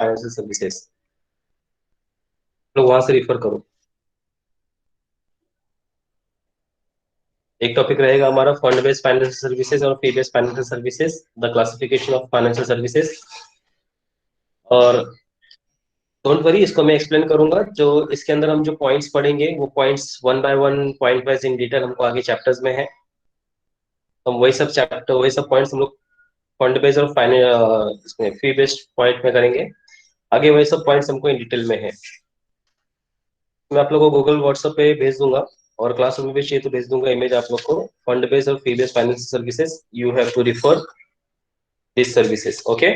Financial services, लोग वहां से रिफर करो। एक टॉपिक रहेगा हमारा फंड बेस्ड फाइनेंशियल सर्विसेज और fee based financial services, the classification of financial services. और डोंट वरी, इसको मैं एक्सप्लेन करूंगा। जो इसके अंदर हम जो पॉइंट्स पढ़ेंगे वो points one by one, point wise in detail हमको आगे चैप्टर्स में है। हम वही सब पॉइंट्स हम लोग फंड बेस्ड और फाइनेंस इसमें फी बेस्ड पॉइंट में करेंगे। आगे वही सब पॉइंट्स हमको इन डिटेल में है। मैं आप लोगों को गूगल व्हाट्सएप पे भेज दूंगा, और क्लासरूम में भी चाहिए तो भेज दूंगा इमेज आप लोग को। फंड बेस्ड और fee based financial services, you have to refer this services, okay.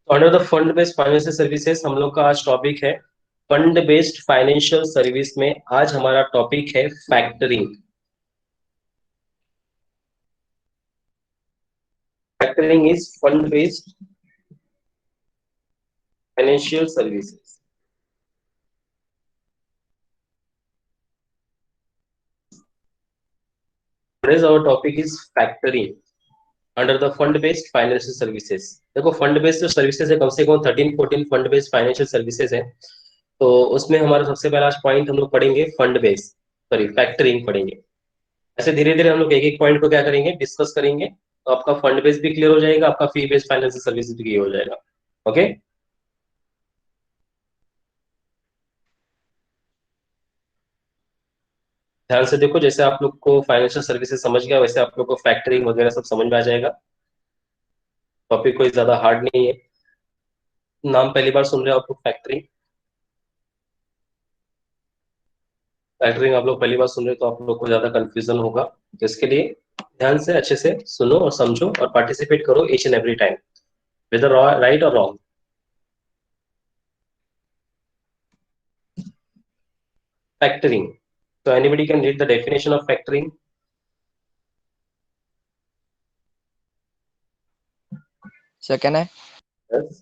Under the fund based financial services हम लोग का आज टॉपिक है फंड बेस्ड फाइनेंशियल सर्विस में आज हमारा टॉपिक है factoring. Factoring is fund based financial services. Today's our topic is factoring under the fund based financial services. देखो, फंड बेस्ड जो सर्विसेज है कम से कम 13-14 फंड बेस्ड फाइनेंशियल सर्विसेज है। तो उसमें हमारा सबसे पहला आज पॉइंट हम लोग पढ़ेंगे फंड बेस्ड, सॉरी फैक्टरिंग पढ़ेंगे। ऐसे धीरे धीरे हम लोग एक एक पॉइंट को क्या करेंगे, डिस्कस करेंगे। तो आपका फंड बेस्ड भी क्लियर हो जाएगा, आपका फी बेस्ड फाइनेंशियल सर्विसेज भी क्लियर हो जाएगा, ओके। ध्यान से देखो, जैसे आप लोग को फाइनेंशियल सर्विसेज समझ गया वैसे आप लोग को फैक्टरिंग वगैरह सब समझ में आ जाएगा। टॉपिक कोई ज्यादा हार्ड नहीं है। नाम पहली बार सुन रहे हो आप लोग, फैक्टरिंग। फैक्टरिंग आप लोग पहली बार सुन रहे हो तो आप लोग को ज्यादा कंफ्यूजन होगा। तो इसके लिए ध्यान से अच्छे से सुनो और समझो और पार्टिसिपेट करो each and every time, whether right और wrong. Factoring, so anybody can read the definition of factoring? So can I? Yes.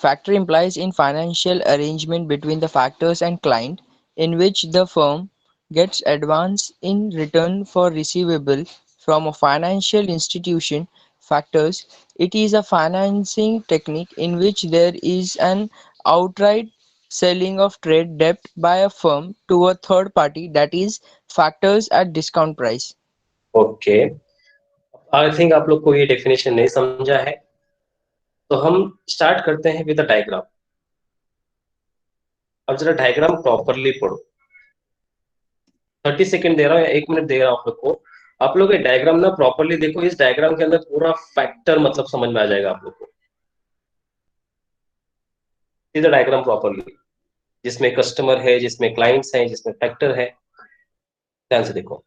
Factor implies in financial arrangement between the factors and client in which the firm gets advance in return for receivable from a financial institution. Factors. It is a financing technique in which there is an outright selling of trade debt by a firm to a third party, that is factors at discount price. Okay, I think आप लोग को ये definition नहीं समझा है, तो हम start करते हैं विद अ डायग्राम। अब जरा डायग्राम प्रॉपरली पढ़ो। 30 सेकेंड दे रहा हूँ या 1 मिनट दे रहा हूँ आप लोग को। आप लोग ये डायग्राम ना प्रॉपरली देखो, इस डायग्राम के अंदर पूरा फैक्टर मतलब समझ में आ जाएगा आप लोग को। सीधा डायग्राम प्रॉपरली, जिसमें कस्टमर है, जिसमें क्लाइंट्स हैं, जिसमें फैक्टर है, ध्यान से देखो।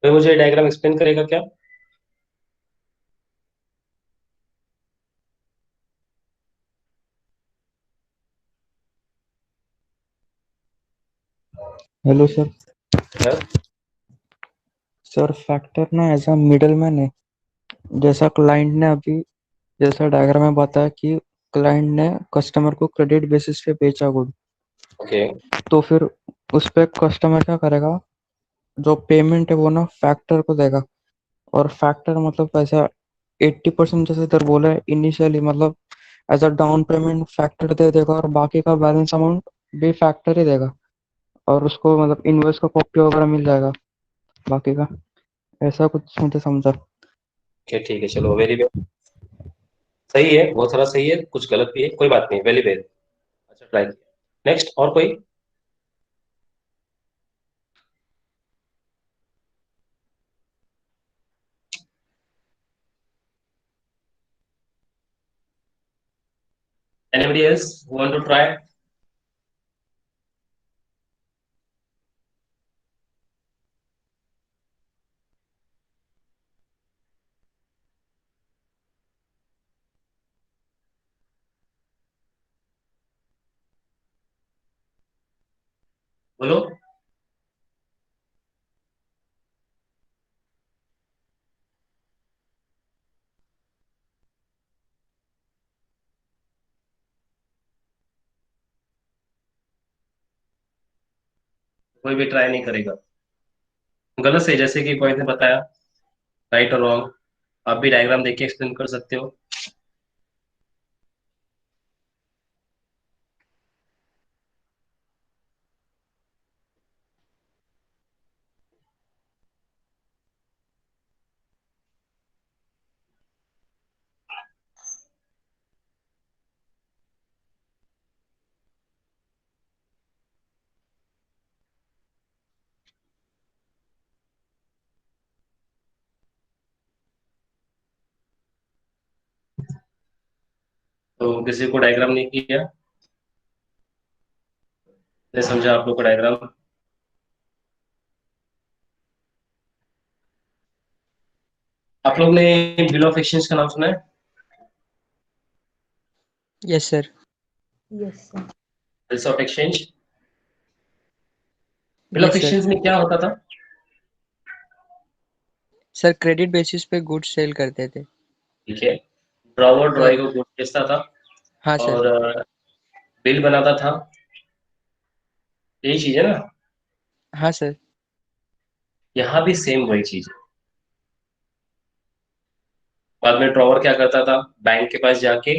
तो मुझे डायग्राम एक्सप्लेन करेगा क्या? Hello sir. Yes? Sir factor ना एज अ मिडल मैन है। जैसा क्लाइंट ने अभी जैसा डायग्राम में बताया कि क्लाइंट ने कस्टमर को क्रेडिट बेसिस पे बेचा गुड, ओके। तो फिर उस पे कस्टमर क्या करेगा, जो पेमेंट है वो ना फैक्टर को देगा। और फैक्टर मतलब पैसा 80% जैसे इधर बोला है इनिशियली, मतलब as a down payment factor दे देगा और बाकी का बैलेंस अमाउंट भी फैक्टर ही देगा। और उसको मतलब इनवॉइस का कॉपी वगैरह मिल जाएगा बाकी का। ऐसा कुछ मुझे समझा। ठीक है, चलो, वेरी वेल, सही है, बहुत सारा सही है, कुछ गलत भी है, कोई बात नहीं, वेरी वेल, अच्छा ट्राई किया। नेक्स्ट, और कोई? Anybody else who want to try? बोलो। कोई भी ट्राई नहीं करेगा। गलत है, जैसे कि पॉइंट ने बताया, राइट और रॉन्ग, आप भी डायग्राम देख के एक्सप्लेन कर सकते हो। तो किसी को डायग्राम नहीं किया? नहीं समझा आप लोग को डायग्राम? आप लोग ने बिल ऑफ एक्सचेंज का नाम सुना है? Yes, sir. Yes, sir. Bills of exchange. Bill of Yes, sir. Exchange में क्या होता था? सर क्रेडिट बेसिस पे गुड्स सेल करते थे। ठीक है, ड्रॉवर तो ड्रॉई को गुड बेचता था हाँ सर। और बिल बनाता था, यही चीज है ना? हाँ सर। यहाँ भी सेम वही चीज है। बाद में ड्रॉवर क्या करता था, बैंक के पास जाके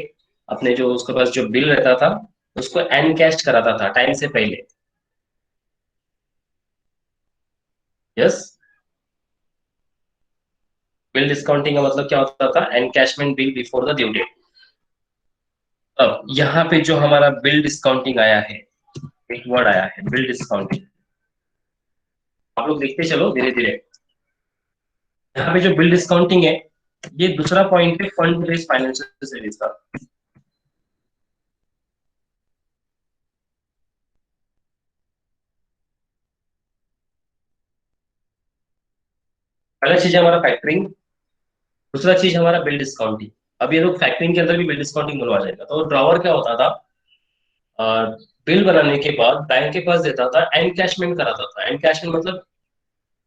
अपने जो उसके पास जो बिल रहता था उसको एनकैश कराता था टाइम से पहले। यस, बिल डिस्काउंटिंग का मतलब क्या होता था? Encashment bill before the due date. अब यहाँ पे जो हमारा बिल डिस्काउंटिंग आया है, एक वर्ड आया है बिल डिस्काउंटिंग, आप लोग देखते चलो धीरे धीरे। यहाँ पे जो बिल डिस्काउंटिंग है, ये दूसरा पॉइंट है फंड बेस्ड फाइनेंशियल सर्विस का। पहला चीज है हमारा फैक्टरिंग, दूसरा चीज हमारा बिल डिस्काउंटिंग। अब ये लोग फैक्टरिंग के अंदर भी बिल डिस्काउंटिंग दोनों आ जाएगा। तो ड्रॉवर क्या होता था, बिल बनाने के बाद बैंक के पास देता था, एनकैशमेंट कराता था। एनकैशमेंट मतलब,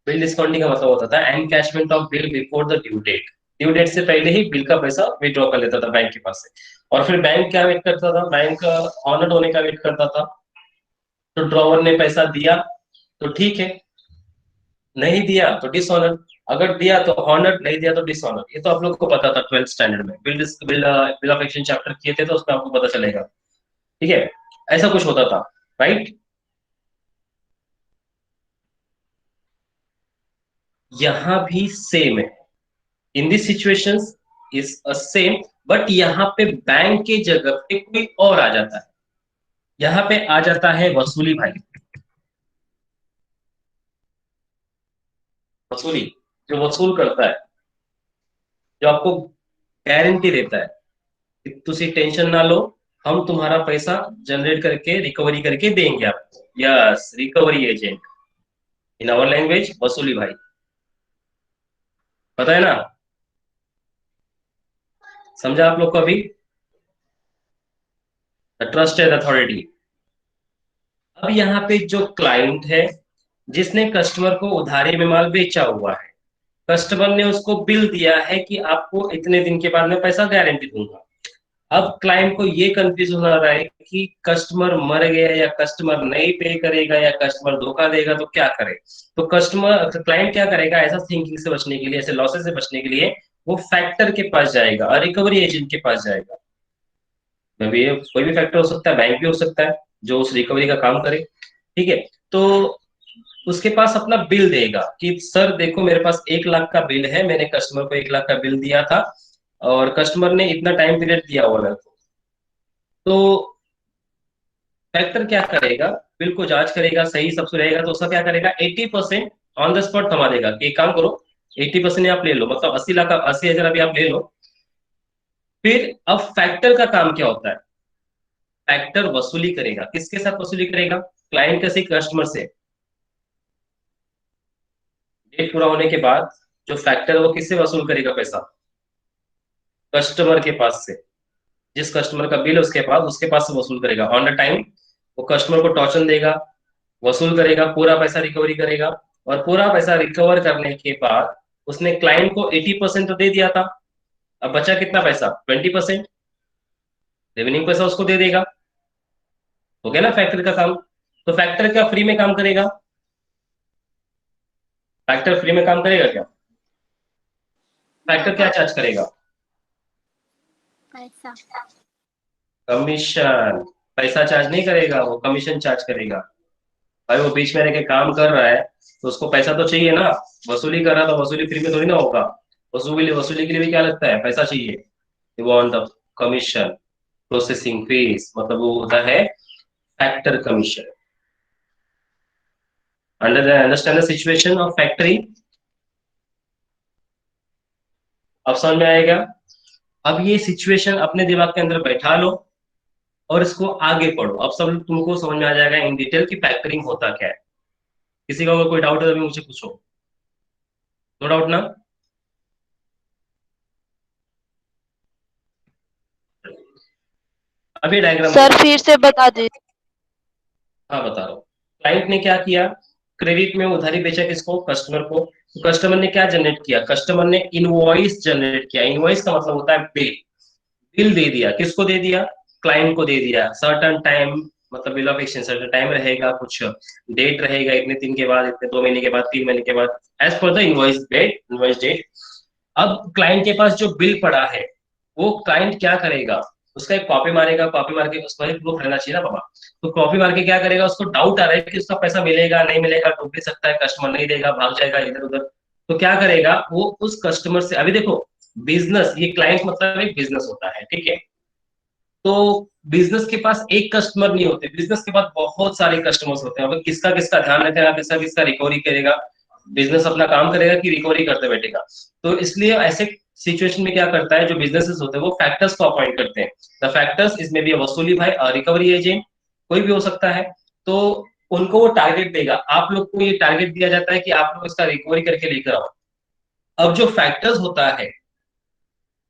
बिल डिस्काउंटिंग का मतलब होता था encashment of bill before the due date. Due date से पहले ही बिल का पैसा विड्रॉ कर लेता था बैंक के पास से। और फिर बैंक क्या वेट करता था, बैंक ऑनर्ड होने का वेट करता था। तो ड्रॉवर ने पैसा दिया तो ठीक है, नहीं दिया तो डिसऑनर, अगर दिया तो ऑनर, नहीं दिया तो डिसऑनर। ये तो आप लोग को पता था 12th स्टैंडर्ड में, बिल ऑफ एक्सचेंज चैप्टर किए थे तो उसमें आपको पता चलेगा। ठीक है, ऐसा कुछ होता था, राइट? यहां भी सेम है, in this situations is a same, but यहाँ पे बैंक के जगह पे कोई और आ जाता है। यहाँ पे आ जाता है वसूली भाई। वसूली, जो वसूल करता है, जो आपको गारंटी देता है कि तुसी टेंशन ना लो, हम तुम्हारा पैसा जनरेट करके रिकवरी करके देंगे आपको। Yes, recovery agent, in our language वसूली भाई। पता है ना? समझा आप लोग को अभी? The trusted authority. अब यहाँ पे जो क्लाइंट है, जिसने कस्टमर को उधारी में माल बेचा हुआ है, कस्टमर ने उसको बिल दिया है कि आपको इतने दिन के बाद मैं पैसा गारंटी दूंगा। अब क्लाइंट को ये कंफ्यूजन हो रहा है कि कस्टमर मर गया या कस्टमर नहीं पे करेगा या कस्टमर धोखा देगा, तो क्या करे? तो क्लाइंट क्या करेगा, ऐसा थिंकिंग से बचने के लिए, ऐसे लॉसेस से बचने के लिए, वो फैक्टर के पास जाएगा और रिकवरी एजेंट के पास जाएगा। मे भी कोई भी फैक्टर हो सकता है, बैंक भी हो सकता है जो उस रिकवरी का काम करे। ठीक है, तो उसके पास अपना बिल देगा कि सर देखो मेरे पास 1 लाख का बिल है, मैंने कस्टमर को 1 लाख का बिल दिया था और कस्टमर ने इतना टाइम पीरियड दिया हुआ है। तो फैक्टर क्या करेगा, बिल को जांच करेगा, सही सब कुछ रहेगा तो उसका क्या करेगा, 80% ऑन द स्पॉट थमा देगा कि एक काम करो, 80% आप ले लो, मतलब 80 लाख का 80,000 अभी आप ले लो। फिर अब फैक्टर का काम क्या होता है, फैक्टर वसूली करेगा। किसके साथ वसूली करेगा? क्लाइंट का से, कस्टमर से। डेट पूरा होने के बाद जो फैक्टर वो किससे वसूल करेगा पैसा? कस्टमर के पास से। जिस कस्टमर का बिल है उसके पास से वसूल करेगा ऑन द टाइम। वो कस्टमर को टॉर्चन देगा, वसूल करेगा, पूरा पैसा रिकवरी करेगा। और पूरा पैसा रिकवर करने के बाद उसने क्लाइंट को 80% तो दे दिया था, अब बचा कितना पैसा? 20%। रिमेनिंग पैसा उसको दे देगा। हो गया ना फैक्टर का काम। तो फैक्टर क्या फ्री में काम करेगा? फैक्टर फ्री में काम करेगा क्या? फैक्टर क्या चार्ज करेगा? पैसा। कमीशन। पैसा चार्ज नहीं करेगा, वो कमीशन चार्ज करेगा। भाई वो बीच में रह के काम कर रहा है तो उसको पैसा तो चाहिए ना। वसूली कर रहा, तो वसूली फ्री में थोड़ी ना होगा। वसूली के लिए भी क्या लगता है? पैसा चाहिए। You want the commission, processing fees, मतलब वो होता है factor commission. Understand the situation of factoring? अब समझ में आएगा? अब ये सिचुएशन अपने दिमाग के अंदर बैठा लो और इसको आगे पढ़ो। अब सब तुमको समझ में आ जाएगा इन डिटेल कि फैक्टरिंग होता क्या है। किसी का अगर कोई डाउट है तो अभी मुझे पूछो। नो डाउट ना? अभी डायग्राम सर फिर से बता दीजिए। हाँ बता रहा हूँ। क्लाइंट ने क्या किया? क्रेडिट में उधारी बेचा किसको? कस्टमर को। तो कस्टमर ने क्या जनरेट किया? कस्टमर ने इनवॉइस जनरेट किया। इनवॉइस का मतलब होता है बिल। बिल दे दिया। किसको दे दिया? क्लाइंट को दे दिया। सर्टन टाइम, मतलब bill of exchange certain time रहेगा, कुछ डेट रहेगा, इतने दिन के बाद, इतने 2 महीने के बाद, 3 महीने के बाद, as per the invoice date. अब क्लाइंट के पास जो बिल पड़ा है वो क्लाइंट क्या करेगा? उसका एक कॉपी मारेगा। कॉपी मार के, उसका प्रूफ रहना चाहिए ना बाबा। तो कॉपी मार के क्या करेगा? उसको डाउट आ रहा है कि उसका पैसा मिलेगा नहीं मिलेगा, डूब भी सकता है, कस्टमर नहीं देगा, भाग जाएगा इधर उधर। तो क्या करेगा वो? उस कस्टमर से, अभी देखो बिजनेस, ये क्लाइंट मतलब एक बिजनेस होता है, ठीक है? तो बिजनेस के पास एक कस्टमर नहीं होते, बिजनेस के पास बहुत सारे कस्टमर्स होते हैं। अब किसका किसका ध्यान रखेगा, किसका किसका रिकवरी करेगा? बिजनेस अपना काम करेगा कि रिकवरी करते बैठेगा? तो इसलिए ऐसे सिचुएशन में क्या करता है, जो बिजनेसेस होते हैं वो फैक्टर्स को अपॉइंट करते हैं। द फैक्टर्स इसमें भी वसूली भाई, रिकवरी एजेंट, कोई भी हो सकता है। तो उनको वो टारगेट देगा। आप लोग को ये टारगेट दिया जाता है कि आप लोग इसका रिकवरी करके लेकर आओ। अब जो फैक्टर्स होता है,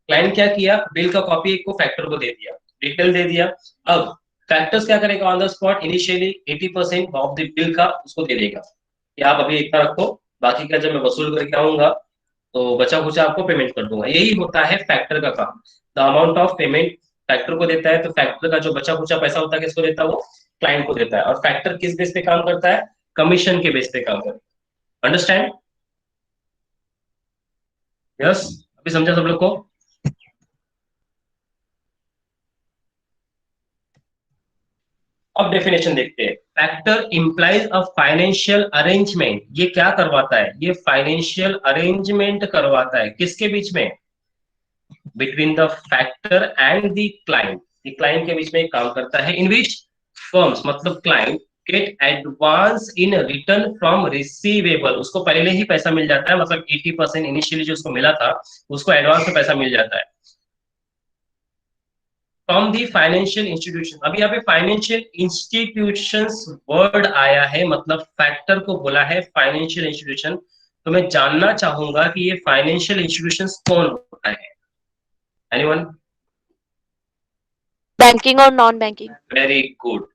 क्लाइंट क्या किया? बिल का कॉपी एक को फैक्टर को दे दिया, डिटेल दे दिया। अब फैक्टर्स क्या करेगा? On the spot initially 80% of the bill का उसको दे देगा कि आप अभी इतना रखो, बाकी का जब मैं वसूल करके आऊंगा तो बचा कुचा आपको पेमेंट कर दूंगा। यही होता है फैक्टर का काम। The amount of payment factor को देता है। तो फैक्टर का जो बचा कुचा पैसा होता है किसको देता है? वो क्लाइंट को देता है। और फैक्टर किस बेस पे काम करता है? कमीशन के बेस पे काम करता है। अंडरस्टैंड? यस? अभी समझा सब लोग को? अब डेफिनेशन देखते हैं। Factor implies a financial arrangement. ये क्या करवाता है? ये फाइनेंशियल अरेंजमेंट करवाता है। किसके बीच में? Between the factor and the client. ये क्लाइंट के बीच में काम करता है। इन विच फर्म्स, मतलब client gate advance in return from receivable. उसको पहले ही पैसा मिल जाता है, मतलब 80% इनिशियली जो उसको मिला था उसको एडवांस में पैसा मिल जाता है फ्रॉम दी फाइनेंशियल इंस्टीट्यूशन। अभी यहाँ पे फाइनेंशियल इंस्टीट्यूशंस वर्ड आया है, मतलब फैक्टर को बोला है फाइनेंशियल इंस्टीट्यूशन। तो मैं जानना चाहूंगा कि ये फाइनेंशियल इंस्टीट्यूशंस कौन होता है? एनीवन? बैंकिंग और नॉन बैंकिंग। Very good.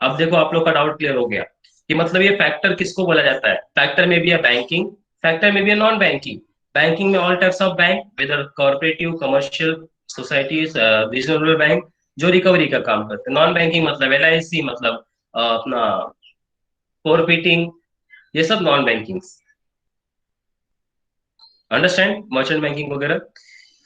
अब देखो आप लोग का डाउट क्लियर हो गया कि मतलब ये फैक्टर किसको बोला जाता है। फैक्टर में भी है बैंकिंग, फैक्टर में भी है नॉन बैंकिंग। बैंकिंग में all types of bank, whether cooperative, commercial, societies, regional bank, जो रिकवरी का काम करते हैं। नॉन बैंकिंग मतलब LIC, मतलब अपना कॉर्पोरेटिंग, ये सब non banking. Understand? Merchant banking वगैरह।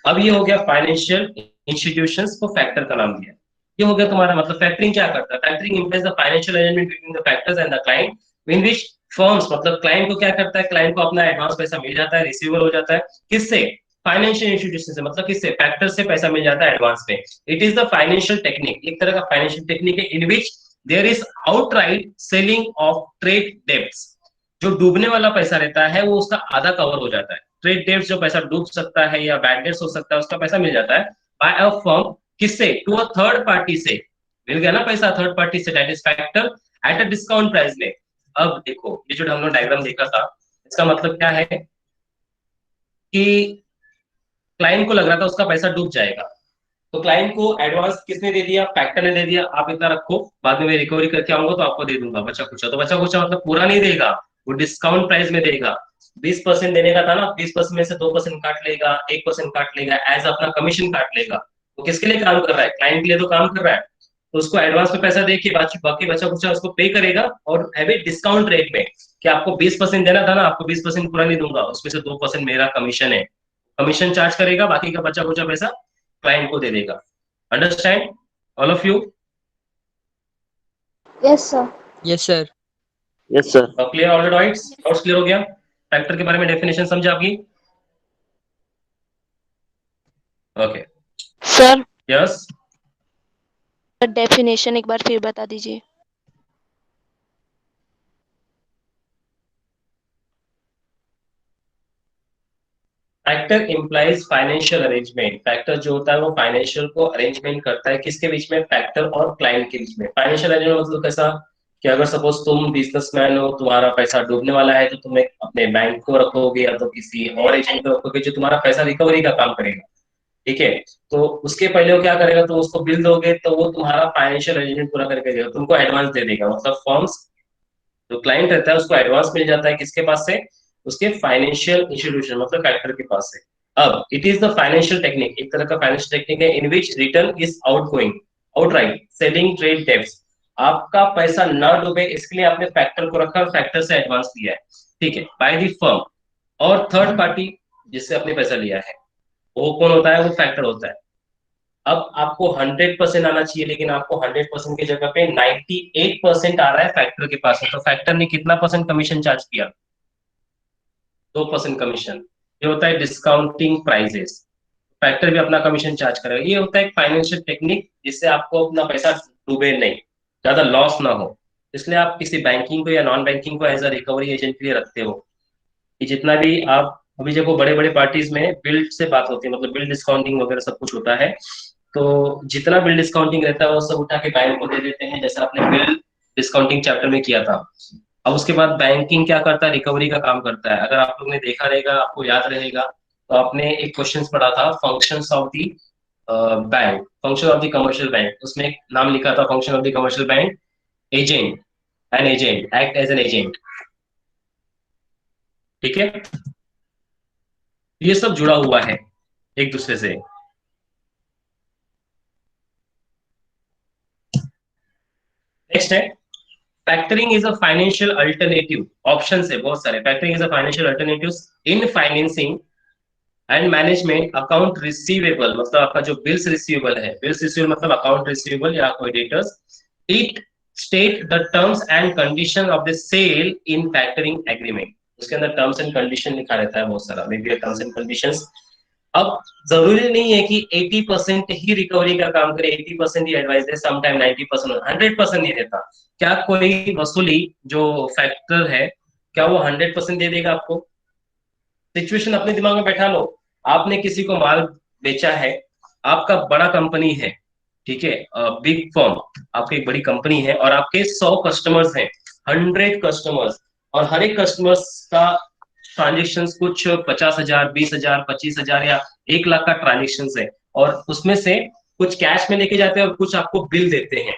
अब ये हो गया फाइनेंशियल इंस्टीट्यूशंस को फैक्टर का नाम दिया। ये हो गया तुम्हारा, मतलब फैक्टरिंग क्या करता है? Factoring implies the financial arrangement between the factors and the client, in which firms, मतलब क्लाइंट को क्या करता है? क्लाइंट को अपना एडवांस पैसा मिल जाता है, रिसीवेबल हो जाता है। किससे? फाइनेंशियल इंस्टीट्यूशन से। मतलब किससे? फैक्टर से पैसा मिल जाता है एडवांस पे। It is the financial technique, एक तरह का फाइनेंशियल टेक्निक है, in which there is outright selling of trade debts. जो डूबने वाला पैसा रहता है वो उसका आधा कवर हो जाता है। ट्रेड डेब्ट जो पैसा डूब सकता है या बैड डेट्स हो सकता है, उसका पैसा मिल जाता है बाय अ फर्म। किससे? टू अ थर्ड पार्टी से, मिल गया ना पैसा थर्ड पार्टी से, that is factor at a discount price में। अब देखो ये जो हम लोग डायग्राम देखा था, इसका मतलब क्या है कि क्लाइंट को लग रहा था उसका पैसा डूब जाएगा, तो क्लाइंट को एडवांस किसने दे दिया, फैक्टर ने दे दिया, आप इतना रखो, बाद में मैं रिकवरी करके आऊंगा तो आपको दे दूंगा बचा कुचा। तो बचा कुचा मतलब पूरा नहीं देगा, वो डिस्काउंट प्राइस में देगा। 20% देने का था ना, 20% में से 2% काट लेगा, 1% काट लेगा, एज अपना कमीशन काट लेगा। वो किसके लिए काम कर रहा है, क्लाइंट के लिए तो काम कर रहा है। तो उसको एडवांस में पैसा दे के बाकी बचा कुचा उसको पे करेगा, और हैवी डिस्काउंट रेट में, कि आपको 20% देना था ना, आपको 20% पूरा नहीं दूंगा, उसमें से 2% मेरा कमीशन है, कमीशन चार्ज करेगा, बाकी का बचा कुचा पैसा क्लाइंट को दे देगा। Understand all of you? Yes, sir. Yes, sir. Yes sir. Clear all doubts? Doubts clear हो गया? फैक्टर के बारे में डेफिनेशन समझा आपकी? Okay Sir, yes. डेफिनेशन एक बार फिर बता दीजिए। Factor implies financial arrangement. Factor जो होता है वो फाइनेंशियल को अरेंजमेंट करता है, किसके बीच में, फैक्टर और क्लाइंट के बीच में। फाइनेंशियल अरेंजमेंट मतलब कैसा, कि अगर सपोज तुम बिजनेसमैन हो, तुम्हारा पैसा डूबने वाला है, तो तुम एक अपने बैंक को रखोगे या तो किसी और एजेंट को रखोगे जो तुम्हारा पैसा रिकवरी का काम करेगा, ठीक है। तो उसके पहले वो क्या करेगा, तो उसको बिल दोगे तो वो तुम्हारा फाइनेंशियल अरेंजमेंट पूरा करके देगा, तुमको एडवांस दे देगा। मतलब फर्म्स जो क्लाइंट रहता है उसको एडवांस मिल जाता है, किसके पास से, उसके फाइनेंशियल इंस्टीट्यूशन मतलब फैक्टर के पास से। अब it is the financial technique, एक तरह का फाइनेंशियल टेक्निक है, in which return is outgoing outright selling trade debts. आपका पैसा ना डूबे इसके लिए आपने फैक्टर को रखा और फैक्टर से एडवांस लिया है, ठीक है, बाय द फर्म। और थर्ड पार्टी जिससे आपने पैसा लिया है वो कौन होता है, वो फैक्टर होता है। अब आपको 100% आना चाहिए, लेकिन आपको 100% की जगह पे 98% आ रहा है फैक्टर के पास है, तो फैक्टर ने कितना परसेंट कमीशन चार्ज किया, 2% कमीशन। ये होता है डिस्काउंटिंग प्राइजेस, फैक्टर भी अपना कमीशन चार्ज करेगा। ये होता है एक फाइनेंशियल टेक्निक जिससे आपको अपना पैसा डूबे नहीं, ज्यादा लॉस ना हो। इसलिए आप किसी बैंकिंग को या नॉन बैंकिंग को एज अ रिकवरी एजेंट के लिए रखते हो, कि जितना भी आप अभी देखो बड़े बड़े पार्टीज में बिल से बात होती है, मतलब बिल डिस्काउंटिंग वगैरह सब कुछ होता है, तो जितना बिल डिस्काउंटिंग रहता है वो सब उठा के बैंक को दे देते हैं, जैसे आपने बिल डिस्काउंटिंग चैप्टर में किया था। अब उसके बाद बैंकिंग क्या करता है, रिकवरी का काम करता है। अगर आप लोग ने देखा रहेगा, आपको याद रहेगा, तो आपने एक क्वेश्चन पढ़ा था functions of the bank, function of the commercial bank, उसमें एक नाम लिखा था function of the commercial bank, agent, an agent act as an agent, ठीक है। ये सब जुड़ा हुआ है एक दूसरे से। नेक्स्ट है factoring is a financial alternative. Option है बहुत सारे। Factoring is a financial alternative in financing and management account receivable, मतलब आपका जो बिल्स रिसीवेबल है, बिल्स रिसीवेबल मतलब अकाउंट रिसीवेबल या creditors. It state the terms and condition of the sale in factoring agreement. उसके अंदर टर्म्स एंड कंडीशन लिखा रहता है बहुत सारा, may be terms and conditions. अब जरूरी नहीं है कि 80% ही रिकवरी का काम करे, 80% ही एडवाइस दे, समटाइम 90%, 100% नहीं देता। क्या कोई वसूली जो फैक्टर है, क्या वो 100% दे देगा आपको? सिचुएशन अपने दिमाग में बैठा लो, आपने किसी को माल बेचा है, आपका बड़ा कंपनी है, ठीक है, बिग फर्म, आपकी एक बड़ी कंपनी है, और आपके 100 कस्टमर्स हैं, 100 कस्टमर्स, और हर एक कस्टमर्स का ट्रांजेक्शन कुछ 50,000, 20,000, 25,000 या 1 लाख का ट्रांजेक्शन है, और उसमें से कुछ कैश में लेके जाते हैं और कुछ आपको बिल देते हैं,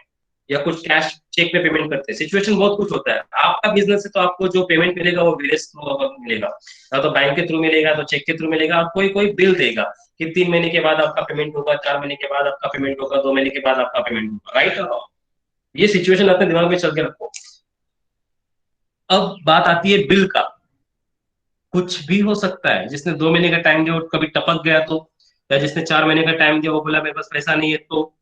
या कुछ कैश चेक में पेमेंट करते हैं। सिचुएशन बहुत कुछ होता है। आपका बिजनेस है तो आपको जो पेमेंट मिलेगा वो वेरियस थ्रू मिलेगा, या तो बैंक के थ्रू मिलेगा, तो चेक के थ्रू मिलेगा, और कोई कोई बिल देगा कि 3 महीने के बाद आपका पेमेंट होगा, 4 महीने के बाद आपका पेमेंट होगा, 2 महीने के बाद आपका पेमेंट होगा, राइट। ये सिचुएशन अपने दिमाग में चल के रखो। अब बात आती है बिल का। कुछ भी हो सकता है, जिसने 2 महीने का टाइम दिया वो कभी टपक गया तो, या जिसने 4 महीने का टाइम दिया वो बोला मेरे पास पैसा नहीं है, तो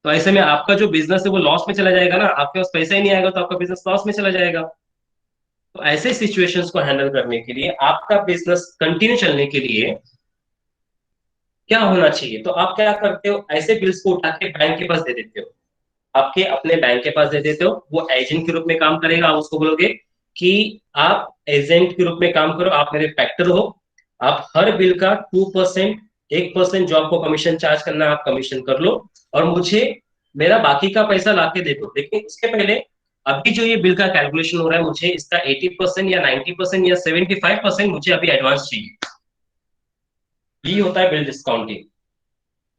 ऐसे में आपका जो बिजनेस है वो लॉस में चला जाएगा ना, आपके पास पैसा ही नहीं आएगा तो आपका बिजनेस लॉस में चला जाएगा। तो ऐसे सिचुएशंस को हैंडल करने के लिए, आपका बिजनेस कंटिन्यू चलने के लिए क्या होना चाहिए, तो आप क्या करते हो, ऐसे बिल्स को उठा के बैंक के पास दे देते हो, आपके अपने बैंक के पास दे देते हो। वो एजेंट के रूप में काम करेगा, आप उसको बोलोगे कि आप एजेंट के रूप में काम करो, आप मेरे फैक्टर हो, आप हर बिल का 2%, 1% जो आपको कमीशन चार्ज करना है आप कमीशन कर लो, और मुझे मेरा बाकी का पैसा लाके दे दो। लेकिन उसके पहले अभी जो ये बिल का कैलकुलेशन हो रहा है, मुझे इसका 80% या 90% या 75% मुझे अभी एडवांस चाहिए। ये होता है बिल डिस्काउंटिंग।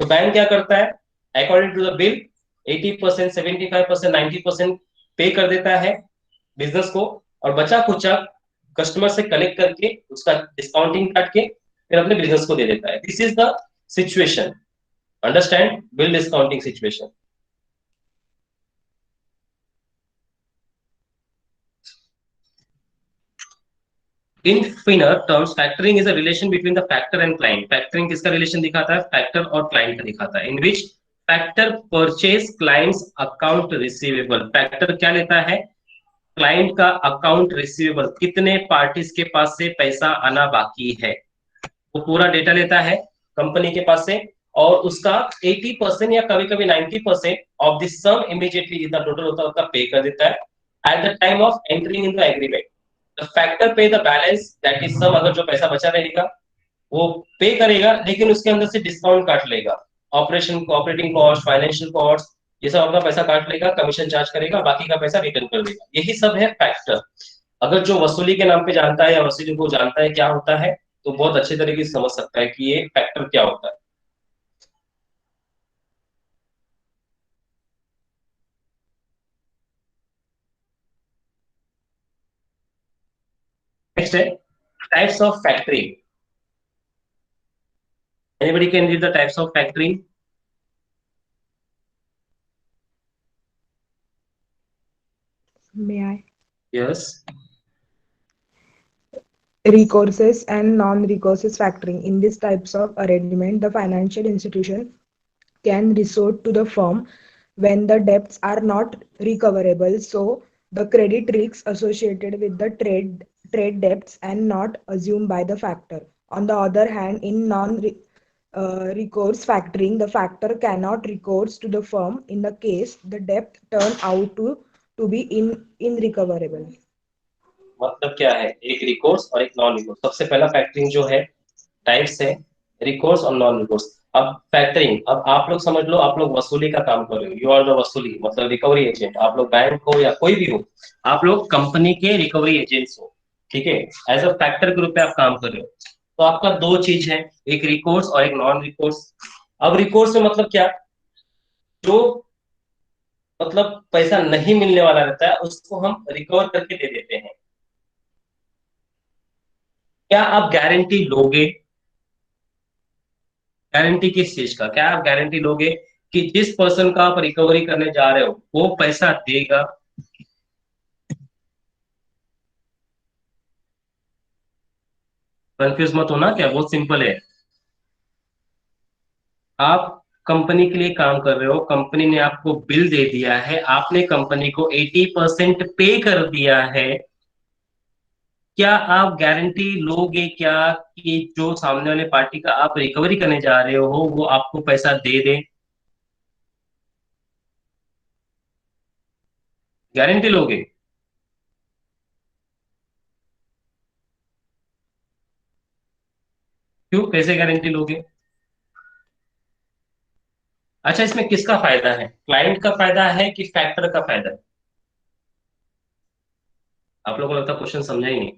तो बैंक क्या करता है, अकॉर्डिंग टू द बिल 80%, 75%, 90% पे कर देता है बिजनेस को, और बचा खुचा कस्टमर से कलेक्ट करके उसका डिस्काउंटिंग काट के फिर अपने बिजनेस को दे देता है। This is the situation. Understand bill discounting situation. In finer terms factoring is a relation between the factor and client. Factoring किसका रिलेशन दिखाता है, फैक्टर और क्लाइंट का दिखाता है। In which factor purchase client's account receivable. Factor क्या लेता है, क्लाइंट का अकाउंट रिसीवेबल, कितने पार्टीज के पास से पैसा आना बाकी है, वो पूरा डेटा लेता है कंपनी के पास से, और उसका 80% या कभी कभी 90% ऑफ द सम इमीडिएटली जितना टोटल होता है उसका पे कर देता है at the time of entering in the agreement. The factor pay the balance that is sum, अगर जो पैसा बचा रहेगा वो पे करेगा, लेकिन उसके अंदर से डिस्काउंट काट लेगा, operation operating cost, financial cost, ये सब अपना पैसा काट लेगा, कमीशन चार्ज करेगा, बाकी का पैसा रिटर्न कर देगा। यही सब है फैक्टर। अगर जो वसूली के नाम पे जानता है या वसूली को जानता है क्या होता है, तो बहुत अच्छे तरीके से समझ सकता है कि ये फैक्टर क्या होता है। नेक्स्ट है types of factoring. Anybody can read the types of factoring? May I? Yes. Recourses and non-recourses factoring. In these types of arrangement, the financial institution can resort to the firm when the debts are not recoverable. So the credit risks associated with the trade debts and not assumed by the factor. On the other hand, in non-recourse factoring, the factor cannot recourse to the firm in the case the debt turn out to be irrecoverable. मतलब क्या है, एक recourse और एक non recourse. सबसे पहला factoring जो है टाइप्स है, रिकोर्स और नॉन रिकोर्स। अब फैक्टरिंग, अब आप लोग समझ लो, आप लोग वसूली का काम कर रहे हो, यू आर द वसूली मतलब रिकवरी एजेंट। आप लोग बैंक हो या कोई भी हो, आप लोग कंपनी के रिकवरी एजेंट्स हो, ठीक है, एज अ फैक्टर के रूप में आप काम कर रहे हो। तो आपका दो चीज है, एक रिकोर्स और एक नॉन रिकोर्स। अब रिकोर्स में मतलब क्या, जो मतलब पैसा नहीं मिलने वाला रहता है उसको हम रिकवर करके दे देते हैं। क्या आप गारंटी लोगे, गारंटी किस चीज का, क्या आप गारंटी लोगे कि जिस पर्सन का आप रिकवरी करने जा रहे हो वो पैसा देगा? कंफ्यूज मत होना, क्या बहुत सिंपल है। आप कंपनी के लिए काम कर रहे हो, कंपनी ने आपको बिल दे दिया है, आपने कंपनी को 80% पे कर दिया है, क्या आप गारंटी लोगे क्या कि जो सामने वाले पार्टी का आप रिकवरी करने जा रहे हो वो आपको पैसा दे दे? गारंटी लोगे? क्यों, कैसे गारंटी लोगे? अच्छा, इसमें किसका फायदा है, क्लाइंट का फायदा है कि फैक्टर का फायदा है? आप लोगों को लगता क्वेश्चन समझा ही नहीं।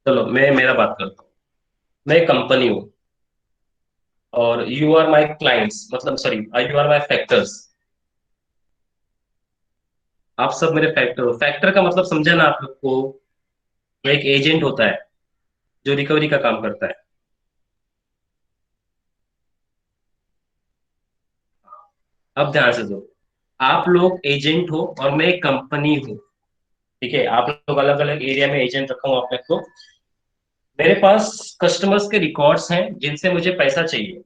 चलो मैं मेरा बात करता हूँ। मैं कंपनी हूँ और यू आर माई क्लाइंट्स, मतलब sorry, you are my factors. आप सब मेरे फैक्टर हो। फैक्टर का मतलब समझा ना आप लोग को, वो एक एजेंट होता है जो रिकवरी का काम करता है। अब ध्यान से दो, आप लोग एजेंट हो और मैं एक कंपनी हूँ, ठीक है, आप लोग अलग अलग एरिया में एजेंट रखा हूँ अपने को। मेरे पास कस्टमर्स के रिकॉर्ड्स हैं जिनसे मुझे पैसा चाहिए,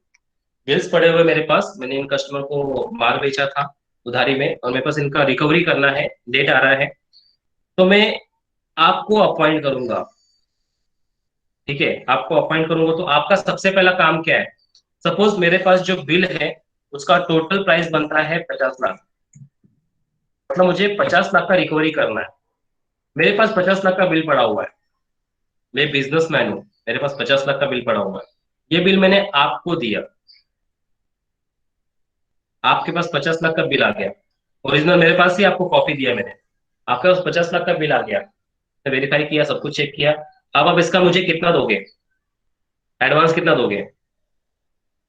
बिल्स पड़े हुए मेरे पास, मैंने इन कस्टमर को माल बेचा था उधारी में और मेरे पास इनका रिकवरी करना है, डेट आ रहा है, तो मैं आपको अपॉइंट करूंगा, ठीक है, आपको अपॉइंट करूंगा। तो आपका सबसे पहला काम क्या है, सपोज मेरे पास जो बिल है उसका टोटल प्राइस बनता है 50 लाख, मतलब मुझे 50 लाख का रिकवरी करना है। मेरे पास 50 लाख का बिल पड़ा हुआ है, मैं बिजनेसमैन हूँ, मेरे पास 50 लाख का बिल पड़ा हुआ है, ये बिल मैंने आपको दिया, आपके पास 50 लाख का बिल आ गया, ओरिजिनल मेरे पास ही आपको कॉपी दिया मैंने, आपके पास 50 लाख का बिल आ गया, वेरीफाई किया, सब कुछ चेक किया। अब आप इसका मुझे कितना दोगे, एडवांस कितना दोगे?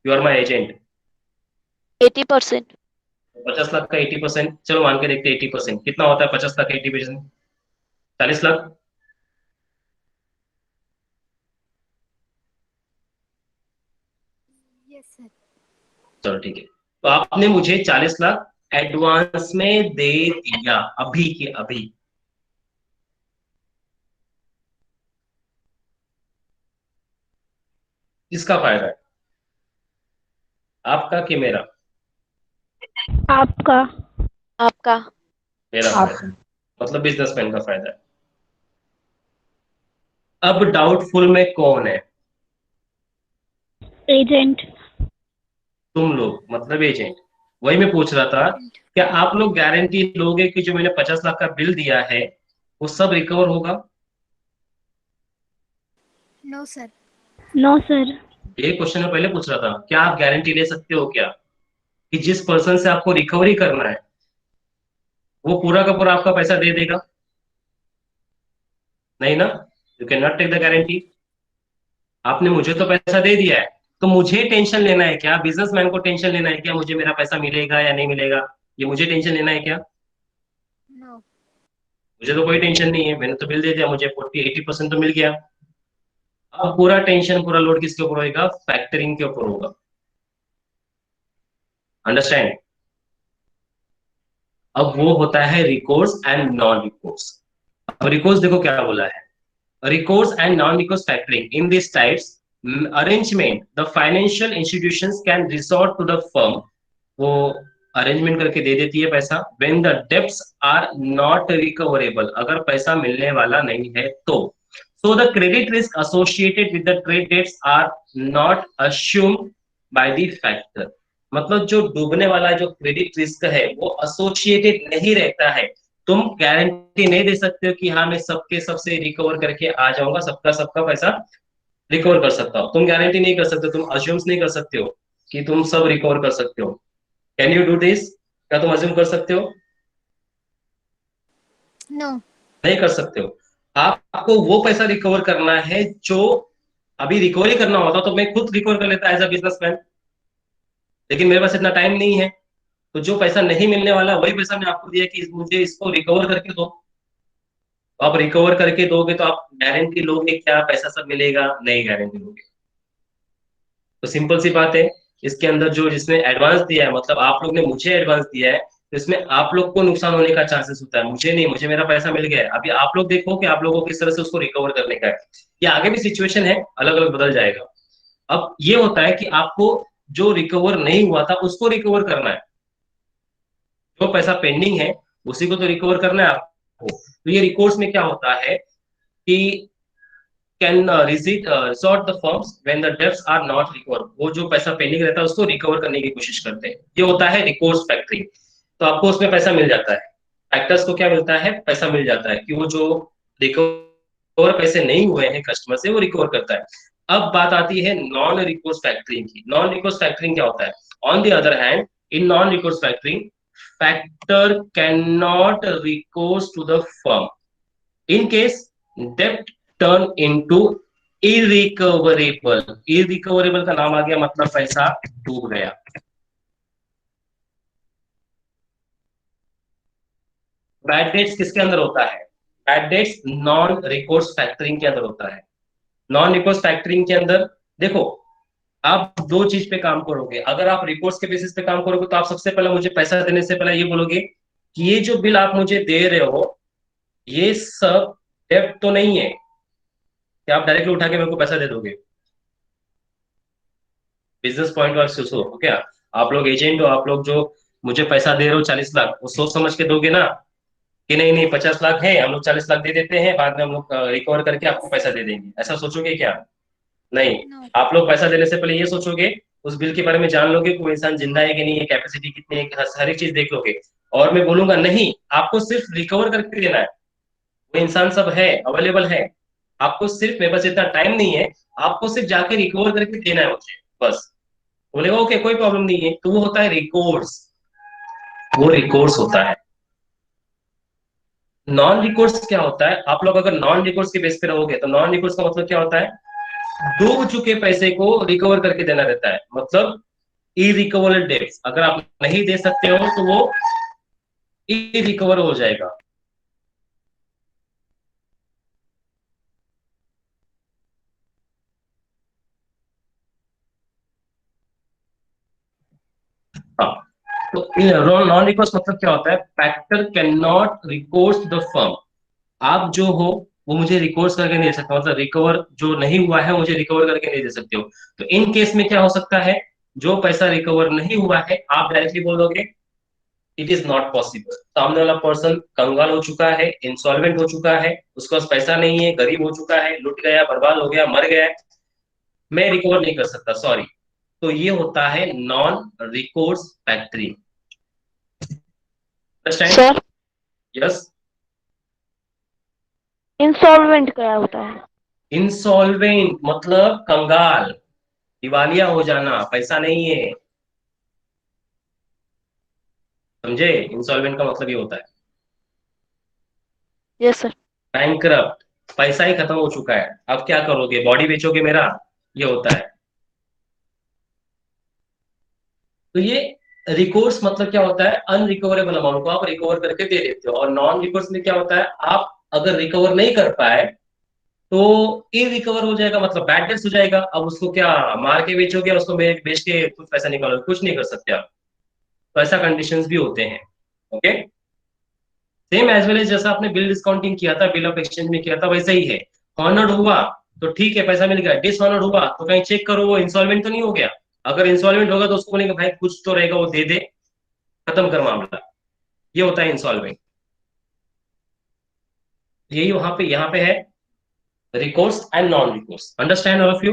You are my agent. 80%। 50 lakh का 80%, चलो मान के देखते हैं 80% कितना होता है, 50 लाख का 80%, 40 लाख। Yes sir. चलो ठीक है, तो आपने मुझे 40 लाख एडवांस में दे दिया अभी के अभी। किसका फायदा है, आपका कि मेरा? आपका। आपका। मेरा आप फायदा, मतलब बिजनेसमैन का फायदा है। अब डाउटफुल में कौन है? एजेंट। तुम लोग, मतलब एजेंट। वही मैं पूछ रहा था, क्या आप लोग गारंटी लोगे कि जो मैंने 50 लाख का बिल दिया है वो सब रिकवर होगा? No sir. No sir. ये क्वेश्चन मैं पहले पूछ रहा था, क्या आप गारंटी ले सकते हो क्या कि जिस पर्सन से आपको रिकवरी करना है वो पूरा का पूरा आपका पैसा दे देगा? नहीं ना, you can not take the guarantee. आपने मुझे तो पैसा दे दिया है, तो मुझे टेंशन लेना है क्या, बिजनेसमैन को टेंशन लेना है क्या, मुझे मेरा पैसा मिलेगा या नहीं मिलेगा? ये मुझे टेंशन लेना है क्या? नो। मुझे तो कोई टेंशन नहीं है, मैंने तो बिल दे दिया, मुझे 40-80% तो मिल गया। अब पूरा टेंशन, पूरा लोड किसके ऊपर होगा? फैक्टरिंग के ऊपर होगा। अंडरस्टैंड? अब वो होता है रिकोर्स एंड नॉन रिकोर्स। अब रिकोर्स देखो क्या बोला है, recourse and non-recourse factoring. In these types arrangement, the financial institutions can resort to the firm. वो अरेंजमेंट करके दे देती है पैसा when the debts are not recoverable, अगर पैसा मिलने वाला नहीं है तो। So the credit risk associated with the trade debts are not assumed by the factor. मतलब जो डूबने वाला जो क्रेडिट रिस्क है वो एसोसिएटेड नहीं रहता है। तुम गारंटी नहीं दे सकते हो कि हाँ मैं सबके सबसे रिकवर करके आ जाऊंगा, सबका सबका पैसा रिकवर कर सकता हूँ, तुम गारंटी नहीं कर सकते, तुम अज्यूम्स नहीं कर सकते हो कि तुम सब रिकवर कर सकते हो। Can you do this? क्या तुम अज्यूम कर सकते हो? नो। नहीं कर सकते हो। आपको वो पैसा रिकवर करना है जो अभी रिकवरी करना होता तो मैं खुद रिकवर कर लेता एज अ बिजनेसमैन, लेकिन मेरे पास इतना टाइम नहीं है। तो जो पैसा नहीं मिलने वाला वही पैसा मैं आपको दिया कि मुझे इसको रिकवर करके दो। तो आप रिकवर करके दोगे तो आप गारंटी लोगे क्या पैसा सब मिलेगा? नहीं गारंटी लोगे। तो सिंपल सी बात है, इसके अंदर जो जिसने एडवांस दिया है, मतलब आप लोग ने मुझे एडवांस दिया है, तो इसमें आप लोग को नुकसान होने का चांसेस होता है, मुझे नहीं, मुझे मेरा पैसा मिल गया है। अभी आप लोग देखो कि आप लोगों को किस तरह से उसको रिकवर करने का है। ये आगे भी सिचुएशन है, अलग अलग बदल जाएगा। अब ये होता है कि आपको जो रिकवर नहीं हुआ था उसको रिकवर करना है, जो पैसा पेंडिंग है उसी को तो रिकवर करना है आपको। तो ये रिकोर्स में क्या होता है कि can sort the firms when the debts are not recovered, वो जो पैसा पेंडिंग रहता है उसको रिकवर करने की कोशिश करते हैं, ये होता है रिकोर्स फैक्टरिंग। तो आपको उसमें पैसा मिल जाता है, फैक्टर्स को क्या मिलता है? पैसा मिल जाता है कि वो जो रिकवर पैसे नहीं हुए हैं कस्टमर से वो रिकवर करता है। अब बात आती है नॉन रिकोर्स फैक्टरिंग की। नॉन रिकोर्स फैक्टरिंग क्या होता है? On the other hand, in non recourse factoring, factor can not recourse to the firm in case debt turn into irrecoverable। irrecoverable का नाम आ गया, मतलब पैसा डूब गया। बैड डेट्स किसके अंदर होता है? Bad debts non recourse factoring के अंदर होता है। नॉन रिकोर्स फैक्टरिंग के अंदर देखो, आप दो चीज पे काम करोगे। अगर आप रिकोर्स के बेसिस पे काम करोगे तो आप सबसे पहले मुझे पैसा देने से पहले ये बोलोगे कि ये जो बिल आप मुझे दे रहे हो ये सब डेब्ट तो नहीं है, कि आप डायरेक्टली उठा के मेरे को पैसा दे दोगे? बिजनेस पॉइंट ऑफ व्यू से हो क्या? आप लोग एजेंट हो, आप लोग जो मुझे पैसा दे रहे हो 40 लाख, वो सोच समझ के दोगे ना कि नहीं नहीं 50 लाख है, हम लोग 40 लाख दे देते हैं, बाद में हम लोग रिकवर करके आपको पैसा दे देंगे, ऐसा सोचोगे क्या? नहीं। नो। आप लोग पैसा देने से पहले ये सोचोगे, उस बिल के बारे में जान लोगे कोई इंसान जिंदा है कि नहीं है, कैपेसिटी कितनी है, हर एक चीज देख लोगे। और मैं बोलूंगा नहीं, आपको सिर्फ रिकवर करके देना है, वो इंसान सब है, अवेलेबल है। आपको सिर्फ, मेरे पास इतना टाइम नहीं है, आपको सिर्फ जाके रिकवर करके देना है मुझे, बस। बोलेगा ओके कोई प्रॉब्लम नहीं है, तो वो होता है रिकोर्स, वो रिकोर्स होता है। नॉन रिकोर्स क्या होता है, आप लोग अगर नॉन रिकोर्स के बेस पे रहोगे तो नॉन रिकोर्स का मतलब क्या होता है, डूब चुके पैसे को रिकवर करके देना रहता है, मतलब इरिकवरेबल डेट्स अगर आप नहीं दे सकते हो तो वो इरिकवर हो जाएगा। हाँ, तो नॉन रिकोर्स मतलब क्या होता है, factor can not recourse the firm, आप जो हो वो मुझे रिकोर्स करके नहीं दे सकते, मतलब रिकवर जो नहीं हुआ है मुझे रिकवर करके नहीं दे सकते हो। तो इन केस में क्या हो सकता है, जो पैसा रिकवर नहीं हुआ है आप डायरेक्टली बोल दोगे इट इज नॉट पॉसिबल, सामने वाला पर्सन कंगाल हो चुका है, इंसॉल्वेंट हो चुका है, उसके पास पैसा नहीं है, गरीब हो चुका है, लुट गया, बर्बाद हो गया, मर गया है, मैं रिकवर नहीं कर सकता, सॉरी। तो ये होता है non recourse factoring. Understand? Sir yes. Insolvent क्या होता है? इंसॉल्वेंट मतलब कंगाल, दिवालिया हो जाना, पैसा नहीं है, समझे? इंसॉल्वेंट का मतलब ये होता है यस सर। बैंकरप्ट, पैसा ही खत्म हो चुका है, अब क्या करोगे, बॉडी बेचोगे मेरा, ये होता है। तो ये रिकोर्स मतलब क्या होता है, अनरिकवरेबल अमाउंट को आप रिकवर करके दे देते हो, और नॉन रिकोर्स में क्या होता है, आप अगर रिकवर नहीं कर पाए तो इनरिकवर हो जाएगा, मतलब बैड डेट्स हो जाएगा, अब उसको क्या मार के बेचोगे, उसको बेच के कुछ पैसा निकालोगे, कुछ नहीं कर सकते आप। तो ऐसा कंडीशंस भी होते हैं। Okay, same as well as जैसा आपने बिल डिस्काउंटिंग किया था, बिल ऑफ एक्सचेंज में किया था, वैसा ही है। हॉनर्ड हुआ तो ठीक है पैसा मिल गया, डिसऑनर्ड हुआ तो कहीं चेक करो वो इंस्टॉलमेंट तो नहीं हो गया, अगर इंस्टॉलमेंट होगा तो उसको बोलेंगे भाई कुछ तो रहेगा वो दे दे, खत्म कर मामला, ये होता है इंस्टॉलमेंट। यही वहां पे यहाँ पे है recourse and non recourse. Understand all of you?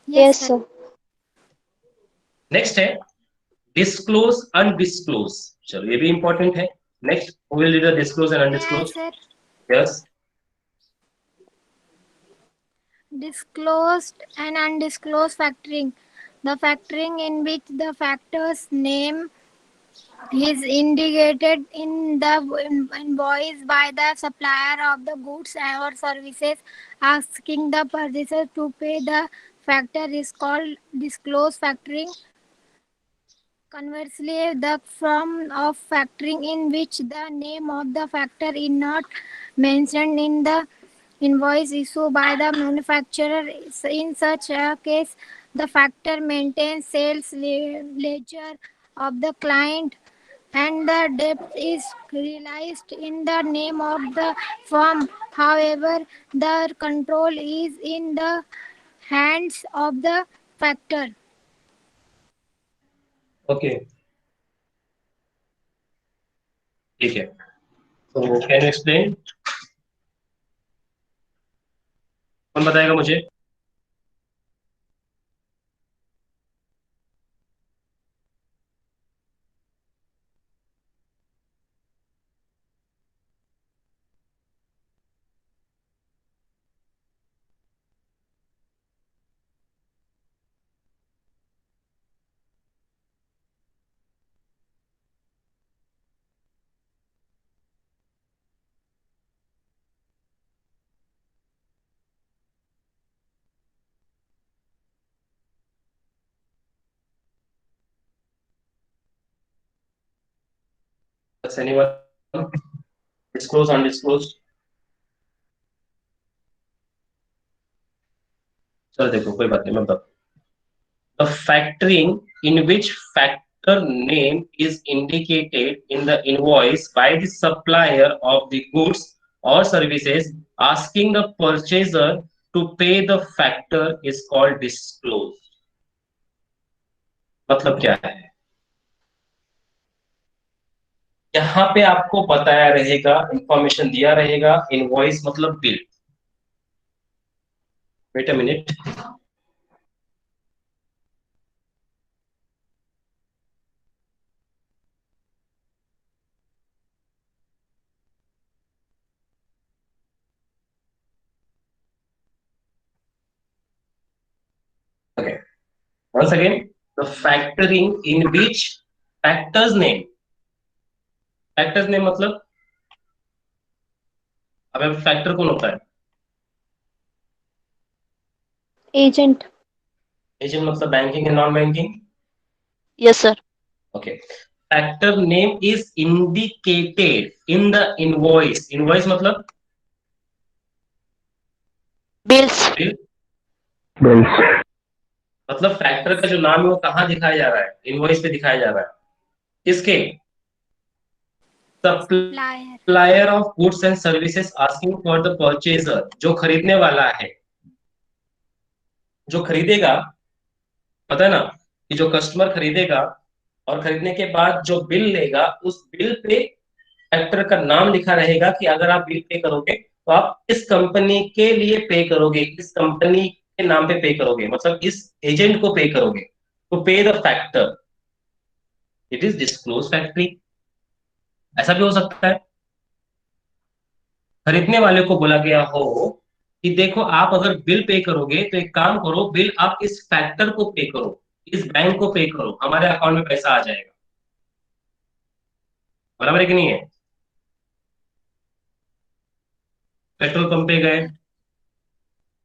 Yes, yes sir. Sir. Next है डिस्क्लोज अनडिस्क्लोज, चलो ये भी इंपॉर्टेंट है। Next will read the disclose and May I, undisclosed. sir? Yes. Disclosed and undisclosed factoring. The factoring in which the factor's name is indicated in the invoice by the supplier of the goods or services, asking the purchaser to pay the factor is called disclosed factoring. Conversely, the form of factoring in which the name of the factor is not mentioned in the invoice issued by the manufacturer. In such a case, the factor maintains sales ledger of the client and the debt is realized in the name of the firm. However, the control is in the hands of the factor. Okay, ठीक है, तो can you explain, कौन बताएगा मुझे? Does anyone disclose undisclosed? चलो देखो कोई बात नहीं, मैं बताता हूँ। The factoring in which factor name is indicated in the invoice by the supplier of the goods or services, asking the purchaser to pay the factor is called disclose। मतलब क्या है, यहाँ पे आपको बताया रहेगा, इंफॉर्मेशन दिया रहेगा, इनवॉइस मतलब bill. Wait a minute, once again, the factoring in which factor's name, factor's name मतलब अब फैक्टर कौन होता है? एजेंट। एजेंट मतलब banking and non banking. Yes sir. Okay, factor name is indicated in the invoice. Invoice मतलब bills. Bill, bills. मतलब factor का जो नाम है वो कहाँ दिखाया जा रहा है? इनवॉइस पे दिखाया जा रहा है। किसके? Flyer. Supplier of goods and services asking for the purchaser, जो खरीदने वाला है, जो खरीदेगा, पता है ना कि जो कस्टमर खरीदेगा और खरीदने के बाद जो बिल लेगा, उस बिल पे फैक्टर का नाम लिखा रहेगा कि अगर आप बिल पे करोगे तो आप इस कंपनी के लिए पे करोगे, इस कंपनी के नाम पे पे करोगे, मतलब इस एजेंट को पे करोगे, तो पे the factor, it is disclose factory. ऐसा भी हो सकता है खरीदने वाले को बोला गया हो कि देखो आप अगर बिल पे करोगे तो एक काम करो, बिल आप इस फैक्टर को पे करो, इस बैंक को पे करो, हमारे अकाउंट में पैसा आ जाएगा। बराबर है कि नहीं है? पेट्रोल पंप पे गए,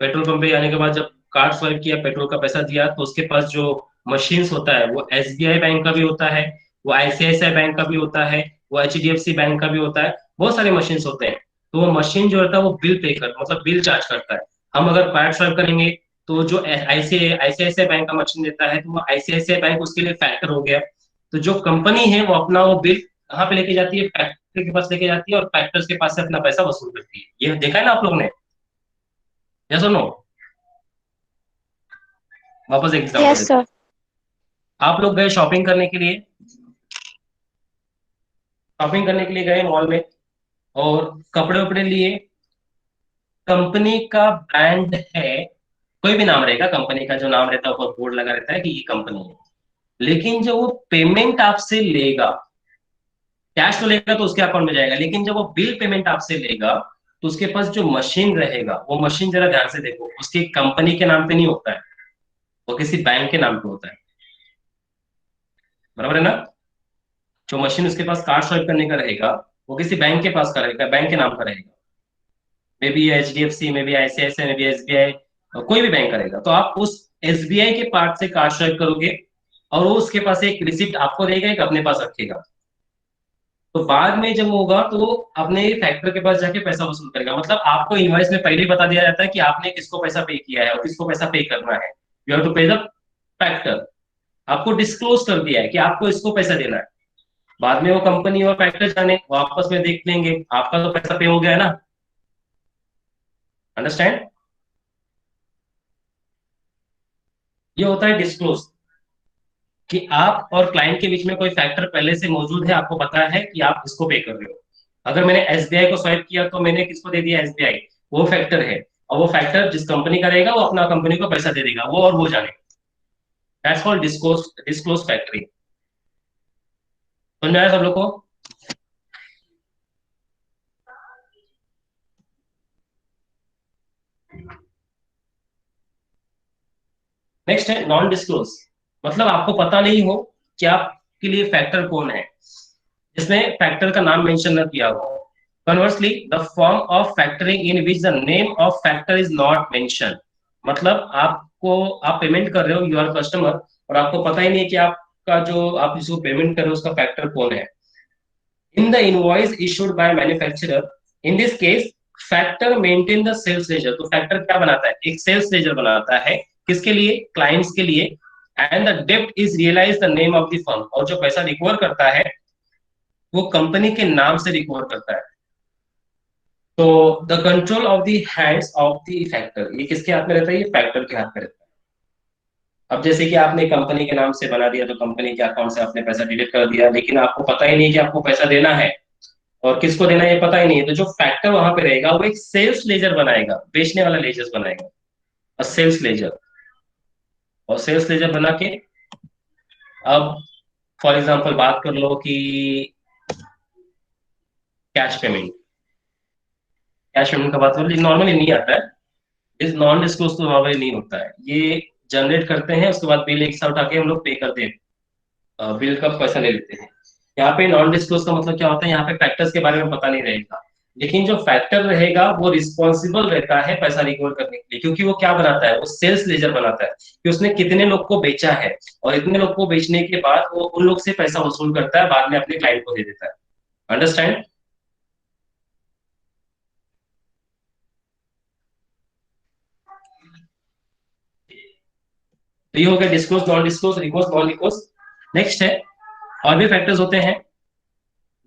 पेट्रोल पंप पे आने के बाद जब कार्ड स्वाइप किया, पेट्रोल का पैसा दिया, तो उसके पास जो मशीन्स होता है वो एसबीआई बैंक का भी होता है, वो आईसीआईसीआई बैंक का भी होता है, वो एचडीएफसी बैंक का भी होता है, बहुत सारे मशीन्स होते हैं। तो वो मशीन जो होता है वो बिल पे कर, मतलब बिल चार्ज करता है। हम अगर कार्ड स्वाइप करेंगे तो जो आईसीआईसीआई बैंक का मशीन देता है, तो वो आईसीआईसीआई बैंक उसके लिए फैक्टर हो गया। तो जो कंपनी है वो अपना वो बिल कहाँ पे लेके जाती है? फैक्ट्री के पास लेके जाती है, और फैक्टर्स के पास से अपना पैसा वसूल करती है। ये देखा है ना आप लोगों ने? यस और नो? वापस एक एग्जांपल यस देता सर। हूँ। आप लोग गए शॉपिंग करने के लिए, शॉपिंग करने के लिए गए मॉल में और कपड़े उपड़े लिए, कंपनी का ब्रांड है, कोई भी नाम रहेगा, कंपनी का जो नाम रहता है ऊपर बोर्ड लगा रहता है कि ये कंपनी है। लेकिन जब वो पेमेंट आपसे लेगा, कैश तो लेगा तो उसके अकाउंट में जाएगा, लेकिन जब वो बिल पेमेंट आपसे लेगा तो उसके पास जो मशीन रहेगा, वो मशीन जरा ध्यान से देखो, उसकी कंपनी के नाम पे नहीं होता है, वो किसी बैंक के नाम पे होता है। बराबर है ना? जो मशीन उसके पास कार्ड स्वाइप करने का रहेगा वो किसी बैंक के पास का रहेगा, बैंक के नाम का रहेगा, may be HDFC, may be ICICI, may be SBI, कोई भी बैंक करेगा। तो आप उस एसबीआई के पार्ट से कार्ड स्वाइप करोगे और वो उसके पास एक रिसिप्ट आपको देगा, एक अपने पास रखेगा। तो बाद में जब होगा तो वो अपने फैक्टर के पास जाके पैसा वसूल करेगा। मतलब आपको इनवॉइस में पहले ही बता दिया जाता है कि आपने किसको पैसा पे किया है और किसको पैसा पे करना है। यू हैव टू पे द फैक्टर। आपको डिस्क्लोज कर दिया है कि आपको इसको पैसा देना है। बाद में वो कंपनी और फैक्टर जाने, वो आपस में देख लेंगे, आपका तो पैसा पे हो गया है ना। अंडरस्टैंड? ये होता है डिस्क्लोज, कि आप और क्लाइंट के बीच में कोई फैक्टर पहले से मौजूद है, आपको पता है कि आप इसको पे कर रहे हो। अगर मैंने एसबीआई को स्वाइप किया तो मैंने किसको दे दिया? एसबीआई। वो फैक्टर है, और वो फैक्टर जिस कंपनी का रहेगा वो अपना कंपनी को पैसा दे देगा, वो और वो जाने। That's called disclose factory. समझ में आया सब लोग को? नेक्स्ट है नॉन डिस्क्लोज, मतलब आपको पता नहीं हो कि आपके लिए फैक्टर कौन है, जिसमें फैक्टर का नाम मेंशन न किया हो। Conversely the form of factoring in which the name of factor is not mention, मतलब आप पेमेंट कर रहे हो, यू आर कस्टमर, और आपको पता ही नहीं है कि आपका जो आप जिसको पेमेंट कर रहे हो उसका फैक्टर कौन है। In the invoice issued by manufacturer, in this case factor maintain the sales ledger. तो फैक्टर क्या बनाता है? एक सेल्स लेजर बनाता है। किसके लिए? क्लाइंट्स के लिए। एंड द डेब्ट is realise the name of the firm, और जो पैसा रिकवर करता है वो कंपनी के नाम से रिकवर करता है। तो the control of the hands of the factor, ये किसके हाथ में रहता है? ये फैक्टर के हाथ में रहता है। अब जैसे कि आपने कंपनी के नाम से बना दिया तो कंपनी के अकाउंट से आपने पैसा डिलीट कर दिया, लेकिन आपको पता ही नहीं कि आपको पैसा देना है और किसको देना है ये पता ही नहीं है। तो जो फैक्टर वहां पे रहेगा वो एक सेल्स लेजर बनाएगा, बेचने वाला लेजर बनाएगा, और सेल्स लेजर, और सेल्स लेजर बना के, अब फॉर एग्जांपल बात कर लो कि कैश पेमेंट, कैश पेमेंट का बात करो, नॉर्मली नहीं आता है, इस नॉन डिस्क्लोज तो नॉर्मली नहीं होता है। ये जनरेट करते हैं, उसके बाद बिल एक साथ उठा के हम लोग पे करते हैं, बिल का पैसा ले लेते हैं। यहाँ पे नॉन डिस्क्लोज का मतलब क्या होता है, यहाँ पे फैक्टर्स के बारे में पता नहीं रहेगा, लेकिन जो फैक्टर रहेगा वो रिस्पॉन्सिबल रहता है पैसा रिकवर करने के लिए, क्योंकि वो क्या बनाता है, वो सेल्स लेजर बनाता है कि उसने कितने लोग को बेचा है, और इतने लोग को बेचने के बाद वो उन लोग से पैसा वसूल करता है, बाद में अपने क्लाइंट को दे देता है। अंडरस्टैंड? तो ये हो गया disclose, non disclose, recourse, non recourse. Next है, और भी फैक्टर्स होते हैं,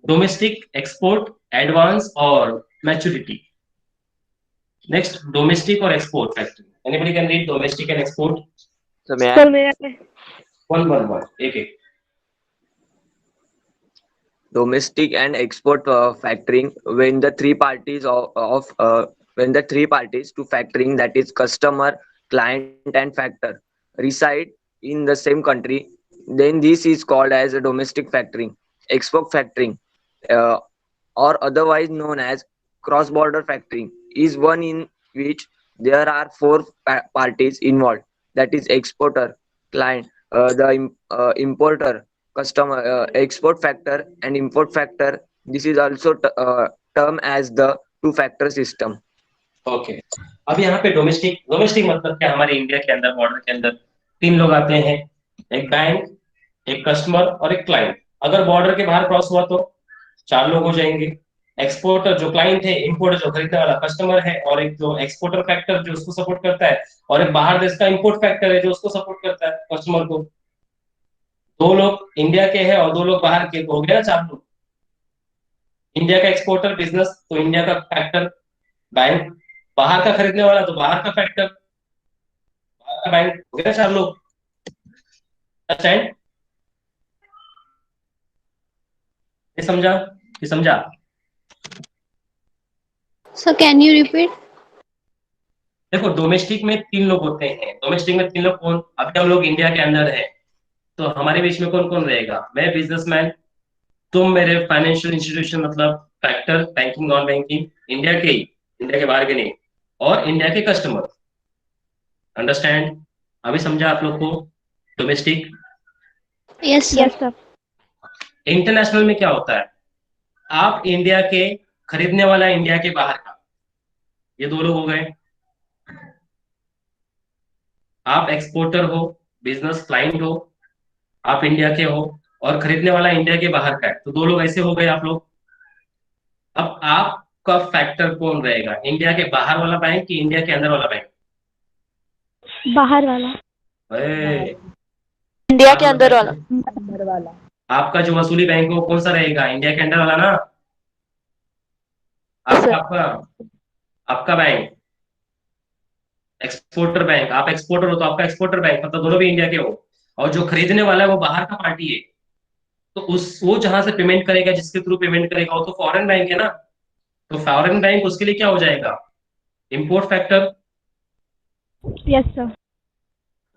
डोमेस्टिक, एक्सपोर्ट, एडवांस और मैच्योरिटी। नेक्स्ट, डोमेस्टिक और export factor. Anybody can read domestic and export? Sir मैं वन एक एक। Domestic and export factoring, when the three parties when the three parties to factoring, that is customer, client and factor, reside in the same country, then this is called as a domestic factoring. Export factoring, uh, or otherwise known as cross border factoring, is one in which there are four parties involved, that is exporter, client, importer, customer, export factor and import factor. This is also termed as the two factor system. Okay, अब यहाँ पे domestic, domestic मतलब क्या, हमारे India के अंदर, border के अंदर तीन लोग आते हैं, एक बैंक, एक कस्टमर और एक क्लाइंट। अगर बॉर्डर के बाहर क्रॉस हुआ तो चार लोग हो जाएंगे। एक्सपोर्टर जो क्लाइंट है, इंपोर्टर जो खरीदने वाला कस्टमर है, और एक जो एक्सपोर्टर फैक्टर जो उसको सपोर्ट करता है, और एक बाहर देश का इंपोर्ट फैक्टर है जो उसको सपोर्ट करता है कस्टमर को। दो लोग इंडिया के हैं और दो लोग बाहर के, तो हो गया चार लोग। इंडिया का एक्सपोर्टर बिजनेस, तो इंडिया का फैक्टर बैंक, बाहर का खरीदने वाला तो बाहर का फैक्टर, बाहर का बैंक, हो गया चार लोग। अंडरस्टैंड? ये समझा? ये समझा? Sir can you repeat? देखो, डोमेस्टिक में तीन लोग होते हैं। डोमेस्टिक में तीन लोग कौन? अभी हम लोग इंडिया के अंदर है, तो हमारे बीच में कौन कौन रहेगा? मैं बिजनेसमैन, तुम मेरे फाइनेंशियल इंस्टीट्यूशन मतलब factor, banking non banking, India के ही, इंडिया के बाहर के नहीं, और इंडिया के कस्टमर। अंडरस्टैंड? अभी समझा आप लोग को डोमेस्टिक? Yes sir. इंटरनेशनल में क्या होता है, आप इंडिया के खरीदने वाला, इंडिया के बाहर का, ये दो लोग हो गए। आप एक्सपोर्टर हो, बिजनेस क्लाइंट हो, आप इंडिया के हो, और खरीदने वाला इंडिया के बाहर का है, तो दो लोग ऐसे हो गए आप लोग। अब आपका फैक्टर कौन रहेगा, इंडिया के बाहर वाला बैंक कि इंडिया के अंदर वाला बैंक? बाहर वाला। इंडिया के अंदर वाला। अंदर वाला। आपका जो वसूली बैंक है वो कौन सा रहेगा, इंडिया के अंदर वाला ना? आपका आपका बैंक एक्सपोर्टर बैंक, आप एक्सपोर्टर हो तो आपका एक्सपोर्टर बैंक, मतलब दोनों भी इंडिया के हो, और जो खरीदने वाला है वो बाहर का पार्टी है, तो वो जहां से पेमेंट करेगा, जिसके थ्रू पेमेंट करेगा, वो तो फॉरेन बैंक है ना, तो फॉरेन बैंक उसके लिए क्या हो जाएगा, इंपोर्ट फैक्टर। Yes sir.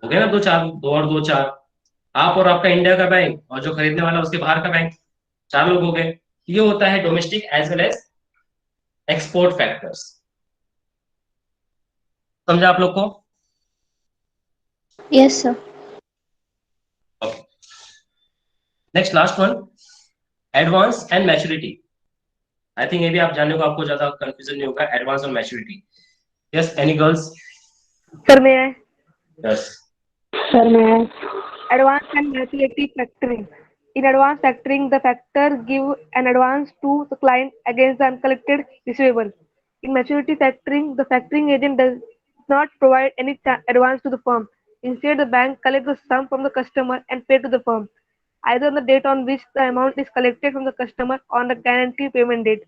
हो गया ना, दो चार, दो और दो चार। आप और आपका इंडिया का बैंक, और जो खरीदने वाला उसके बाहर का बैंक, चार लोग हो गए। ये होता है domestic as well as export factors. समझा आप लोग को? Yes sir. Next last one, advance and maturity. I think ये भी आप जानने को आपको ज्यादा कंफ्यूजन नहीं होगा, एडवांस और maturity. Yes, any girls? Sir मैं यस सर मैं advance and maturity factoring. In advance factoring, the factor give an advance to the client against the uncollected receivable. In maturity factoring, the factoring agent does not provide any advance to the firm. Instead, the bank collects the sum from the customer and pay to the firm, either on the date on which the amount is collected from the customer or on the guaranteed payment date.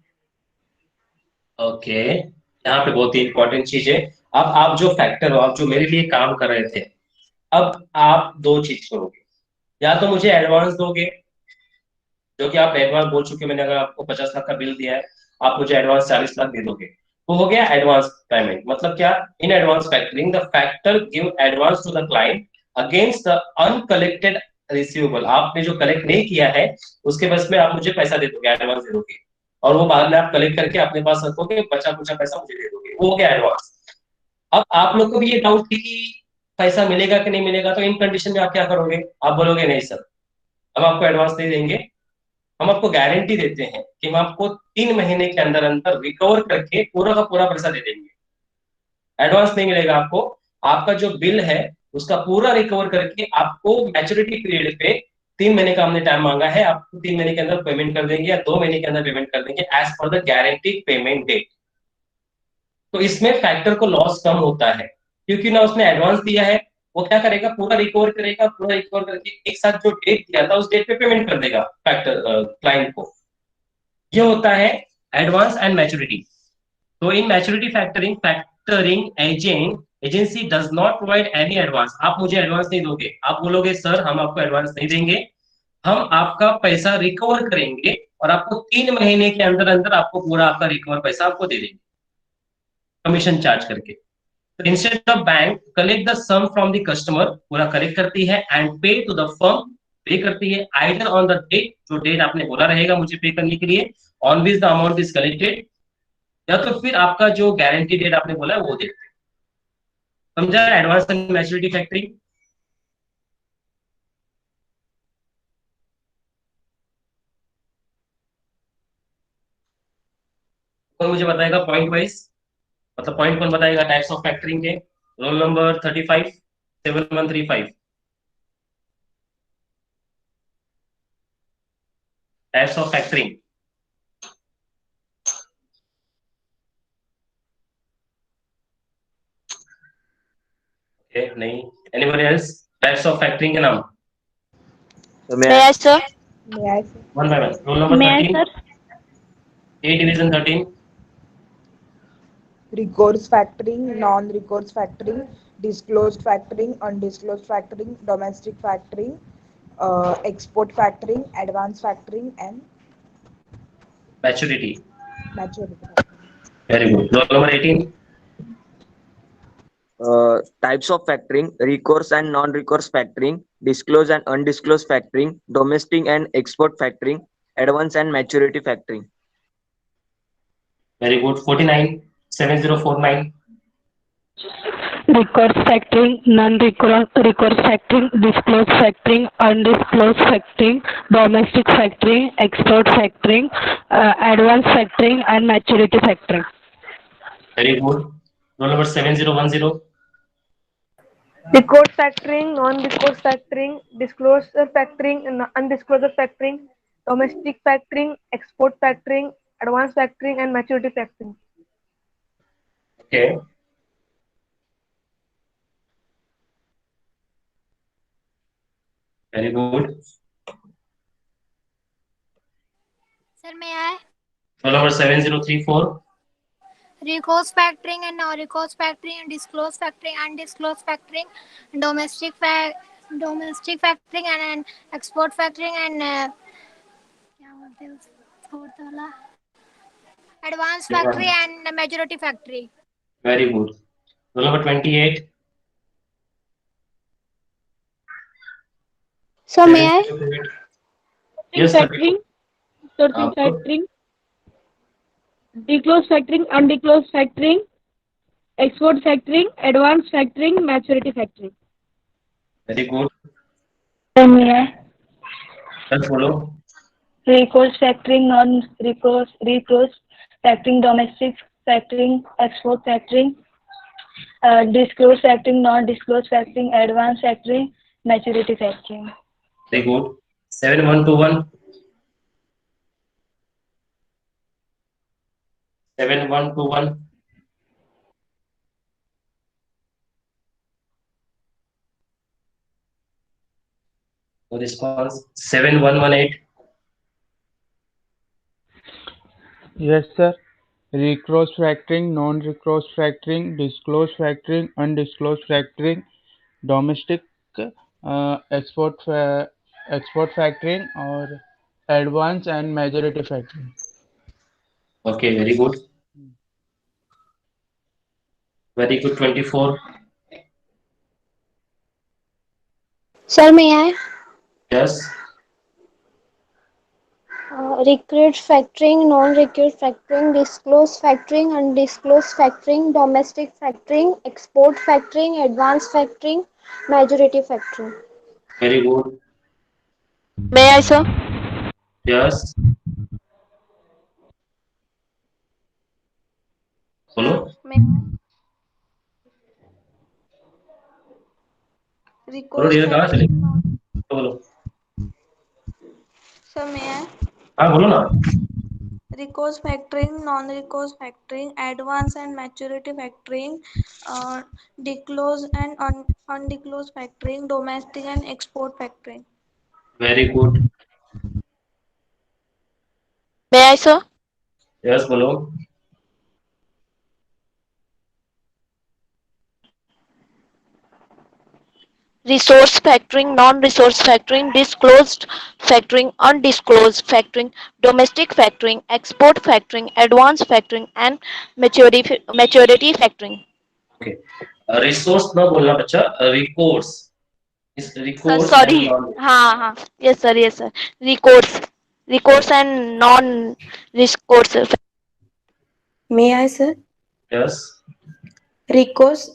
Okay, यहाँ पे बहुत ही important चीज है। अब आप जो factor हो, आप जो मेरे लिए काम कर रहे थे, अब आप दो चीज करोगे, या तो मुझे एडवांस दोगे, जो कि आप एडवांस बोल चुके, मैंने अगर आपको 50 लाख का बिल दिया है, आप मुझे एडवांस 40 लाख दे दोगे, तो हो गया एडवांस पेमेंट। मतलब क्या, in advance factoring the factor give advance to the client against the uncollected receivable. आपने जो कलेक्ट नहीं किया है उसके बस में आप मुझे पैसा दे दोगे, एडवांस दे दोगे, और वो बाद में आप कलेक्ट करके अपने पास रखोगे, बचा कुचा पैसा मुझे दे दोगे, वो हो गया एडवांस। अब आप लोग को भी ये डाउट थी कि पैसा मिलेगा कि नहीं मिलेगा, तो इन कंडीशन में आप क्या करोगे? आप बोलोगे नहीं सर, हम आपको एडवांस नहीं देंगे, हम आपको गारंटी देते हैं कि हम आपको 3 महीने के अंदर अंदर रिकवर करके पूरा का पूरा पैसा दे देंगे। एडवांस नहीं मिलेगा आपको, आपका जो बिल है उसका पूरा रिकवर करके आपको मैच्योरिटी पीरियड पे 3 महीने का हमने टाइम मांगा है, आपको 3 महीने के अंदर पेमेंट कर देंगे या 2 महीने के अंदर पेमेंट कर देंगे as per the guaranteed payment date. तो इसमें फैक्टर को लॉस कम होता है, क्योंकि ना उसने एडवांस दिया है, वो क्या करेगा, पूरा रिकवर करेगा, पूरा रिकवर करके एक साथ जो डेट दिया था उस डेट पे पेमेंट कर देगा फैक्टर क्लाइंट को। ये होता है एडवांस एंड मैच्योरिटी। तो in maturity factoring agency does not provide any advance. आप मुझे एडवांस नहीं दोगे, आप बोलोगे सर हम आपको एडवांस नहीं देंगे, हम आपका पैसा रिकवर करेंगे और आपको 3 महीने के अंदर अंदर आपको पूरा आपका रिकवर पैसा आपको दे देंगे कमीशन चार्ज करके। तो instead of bank collect the sum from the customer, पूरा कलेक्ट करती है एंड पे टू द फर्म, पे करती है आइदर ऑन द डेट, जो डेट आपने बोला रहेगा मुझे पे करने के लिए, on which the amount is collected, या तो फिर आपका जो गारंटी डेट आपने बोला है वो देखते हैं। समझा एडवांस एंड मैच्योरिटी फैक्टरिंग? कौन मुझे बताएगा पॉइंट वाइज, मतलब पॉइंट कौन बताएगा टाइप्स ऑफ फैक्टरिंग के? Roll number 35 7135, types of factoring. नहीं, anybody else? Types of factoring के नाम May I, sir? May I say? One by one. Roll number May I, 13, sir? A division 13, Recourse factoring, non-recourse factoring, disclosed factoring, undisclosed factoring, domestic factoring, export factoring, advance factoring, and maturity. maturity factoring. Very good. Roll number 18, Types of factoring: recourse and non-recourse factoring, disclosed and undisclosed factoring, domestic and export factoring, advance and maturity factoring. Very good. 49 7049, recourse factoring, non-recourse factoring, disclosed factoring, undisclosed factoring, domestic factoring, export factoring, advance factoring, and maturity factoring. Very good. Roll number 7010, Recourse factoring, non-recourse factoring, disclosure factoring, undisclosure factoring, domestic factoring, export factoring, advance factoring, and maturity factoring. Okay. Very good. Sir, may I? Roll number 7034, Recourse factoring and non-recourse factoring and disclosed factoring, undisclosed factoring, domestic factoring and export factoring and क्या बोलते हैं उसको, fourth वाला advanced factory and majority factory. Very good. Roll number 28, So may I? Yes, factoring, sourcing आपको factoring, disclosed factoring, undisclosed factoring, export factoring, advance factoring, maturity factoring. Very good. So may I? बस बोलो। Recourse factoring, non-recourse factoring, domestic factoring, export factoring, disclosed factoring, non-disclosed factoring, advance factoring, maturity factoring. Very good. 7121, 7121, no response। 7118, Yes, sir. Recourse factoring, non-recourse factoring, disclosed factoring, undisclosed factoring, domestic export factoring और advance and majority factoring. okay, very good। very good। 24, Sir, may I? yes। Recurrent factoring, non-recurrent factoring, disclosed factoring, undisclosed factoring, domestic factoring, export factoring, advanced factoring, majority factoring. Very good. May I, sir? Yes. बोलो. May बोलो recourse ये कहाँ चले? factoring, बोलो. sir, may I? हाँ बोलो ना. Recourse factoring, non-recourse factoring, advance and maturity factoring, disclose and undisclosed factoring, domestic and export factoring. Very good. May I, sir? Yes बोलो. Resource factoring, non-resource factoring, disclosed factoring, undisclosed factoring, domestic factoring, export factoring, advanced factoring, and maturity factoring. Okay. Resource ना बोलना बच्चा. Recourse. Is recourse and Sorry. non. हाँ. Yes, sir. Recourse and non-recourse. May I, sir? Yes. Recourse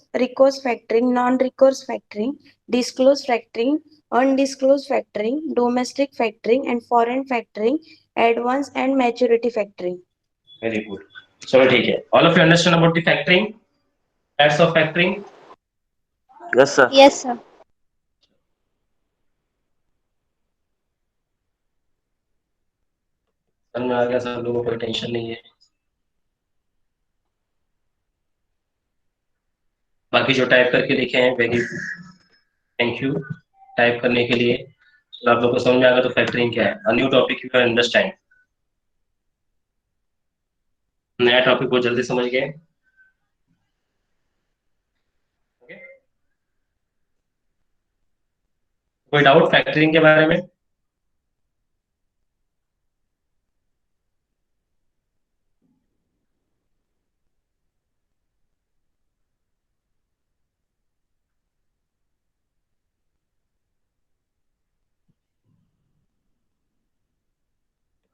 factoring, non-recourse factoring, disclosed factoring, undisclosed factoring, domestic factoring, and foreign factoring, advance and maturity factoring. Very good. So ठीक है. All of you understand about the factoring? Types of factoring? Yes, sir. Yes, sir. समझ में आ गया सब लोगों को, कोई tension नहीं है. बाकी जो टाइप करके लिखे हैं वेरी थैंक यू टाइप करने के लिए. तो आप लोगों को समझ में आ गया तो फैक्टरिंग क्या है. A new topic you understand. नया टॉपिक बहुत जल्दी समझ गए. कोई डाउट फैक्टरिंग के बारे में?